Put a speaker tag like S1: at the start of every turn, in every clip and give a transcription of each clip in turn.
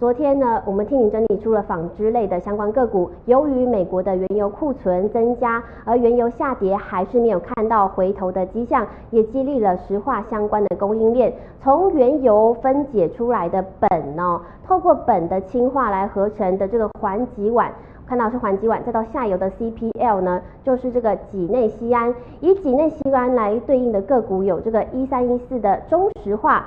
S1: 昨天呢，我们替您整理出了纺织类的相关个股，由于美国的原油库存增加，而原油下跌还是没有看到回头的迹象，也激励了石化相关的供应链。从原油分解出来的苯透过苯的氢化来合成的这个环己烷。看到是环己烷，再到下游的 CPL 呢，就是这个己内酰胺。以己内酰胺来对应的个股有这个1314的中石化。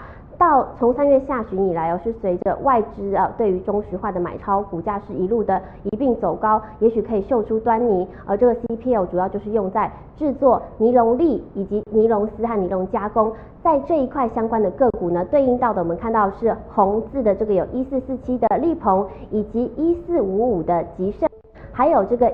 S1: 从3月下旬以来是随着外资对于中石化的买超，股价是一路的一并走高，也许可以嗅出端倪。而这个 CPL 主要就是用在制作尼龙粒以及尼龙丝和尼龙加工，在这一块相关的个股呢，对应到的我们看到是红字的这个有1447的力鹏，以及1455的吉盛，还有这个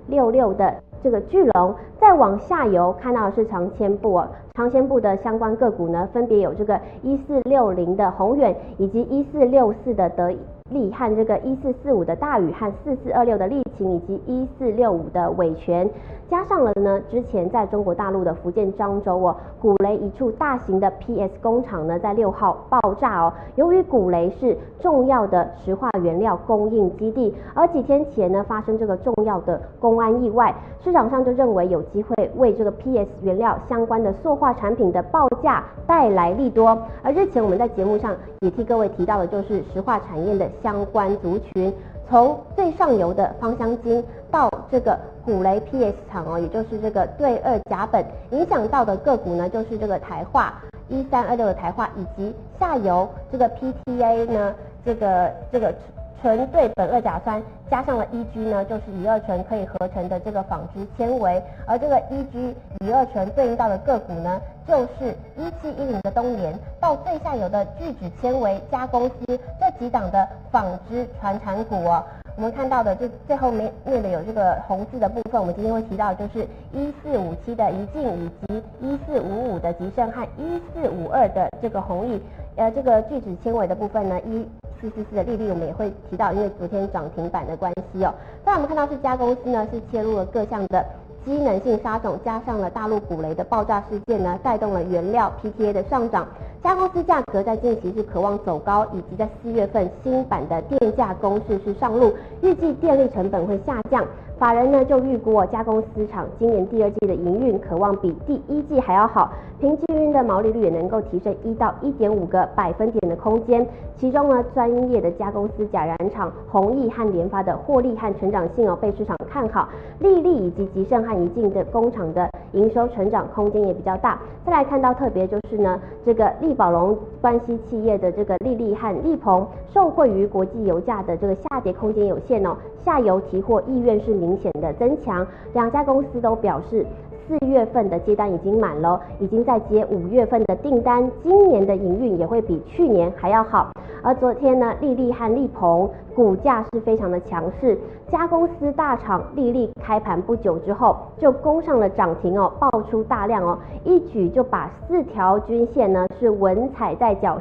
S1: 1466的这个巨龙。再往下游看到的是长千部长千部的相关个股呢，分别有这个1460的宏远，以及1464的德力和这个1445的大宇和4426的力勤，以及1465的伟全，加上了呢之前在中国大陆的福建漳州古雷一处大型的 PS 工厂呢，在6号爆炸由于古雷是重要的石化原料供应基地，而几天前呢发生这个重要的公安意外，市场上就认为有机会为这个 PS 原料相关的塑化产品的报价带来利多。而日前我们在节目上也替各位提到的就是石化产业的相关族群，从最上游的芳香精到这个古雷 PS 厂也就是这个对二甲苯，影响到的个股呢就是这个台化1326的台化，以及下游这个 PTA 呢这个纯对苯二甲酸加上了EG呢，就是乙二醇可以合成的这个纺织纤维，而这个EG乙二醇对应到的个股呢，就是1710的东联，到最下游的聚酯纤维加工司这几档的纺织传产股我们看到的这最后面的有这个红字的部分，我们今天会提到就是1457的宜进，以及1455的吉盛和1452的这个弘毅。这个聚酯纤维的部分呢，1444的利率我们也会提到，因为昨天涨停板的关系再来我们看到是家公司呢是切入了各项的机能性杀种，加上了大陆古雷的爆炸事件呢，带动了原料 PTA 的上涨。加公司价格在近期是渴望走高，以及在4月份新版的电价公式是上路，预计电力成本会下降。法人呢就预估加公司厂今年第2季的营运渴望比第1季还要好，平均的毛利率也能够提升1到1.5个百分点的空间。其中呢，专业的加公司甲燃厂弘毅和联发的获利和成长性被市场看好，力立以及吉盛和宜进的工厂的营收成长空间也比较大。再来看到特别就是呢，这个力宝龙关系企业的这个力立和力鹏，受惠于国际油价的这个下跌空间有限下游提货意愿是明显的增强。两家公司都表示，4月份的接单已经满了，已经在接5月份的订单，今年的营运也会比去年还要好。而昨天呢，力立和力鹏股价是非常的强势，加公司大厂力立开盘不久之后就攻上了涨停爆出大量一举就把4条均线呢是稳踩在脚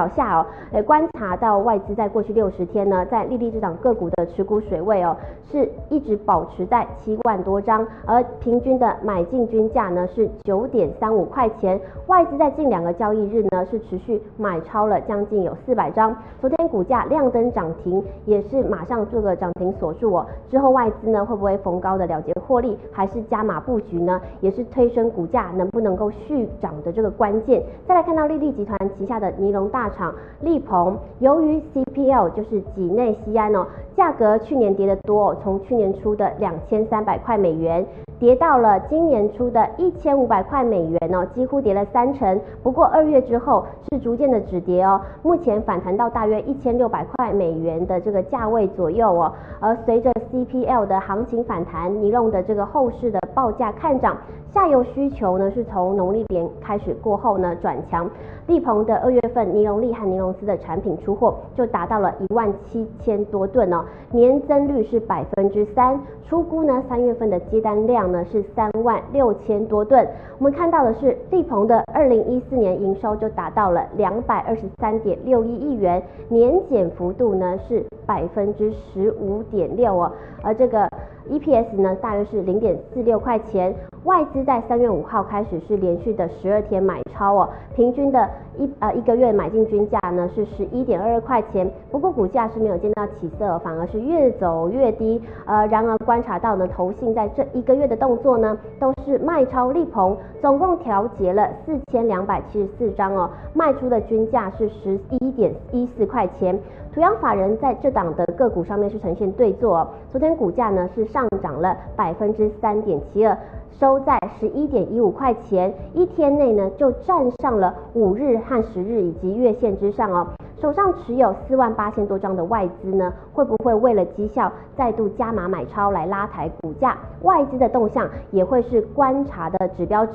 S1: 下观察到外资在过去60天呢，在力立这档个股的持股水位是一直保持在7万多张，而平均的买进均价呢是9.35块钱，外资在近2个交易日呢是持续买超了将近有400张，昨天股价亮灯涨停，也是马上做个涨停锁住之后外资呢会不会逢高的了结获利，还是加码布局呢，也是推升股价能不能够续涨的这个关键。再来看到力立集团旗下的尼龙大厂力鹏，由于 CPL 就是己内酰胺价格去年跌得多从去年初的2300块美元跌到了今年初的1500块美元几乎跌了30%。不过2月之后是逐渐的止跌目前反弹到大约1600块美元的这个价位左右而随着 CPL 的行情反弹，尼龙的这个后市的报价看涨，下游需求呢是从农历年开始过后呢转强。力鹏的2月份尼龙粒和尼龙丝的产品出货就达到了17000多吨年增率是3%，初估呢3月份的接单量呢是36000多吨。我们看到的是力鹏的2014年营收就达到了223.61亿元，年减幅度呢是15.6%而这个EPS 呢大约是0.46块钱。外资在3月5号开始是连续的12天买超哦，平均的一个月买进均价呢是11.22块钱，不过股价是没有见到起色，反而是越走越低。然而观察到呢，投信在这1个月的动作呢都是卖超力捧，总共调节了4274张哦，卖出的均价是11.14块钱。土洋法人在这档的个股上面是呈现对做哦，昨天股价呢是上涨了3.72%。收在11.15块钱，一天内呢就站上了5日和10日以及月线之上哦。手上持有48000多张的外资呢，会不会为了绩效再度加码买超来拉抬股价？外资的动向也会是观察的指标之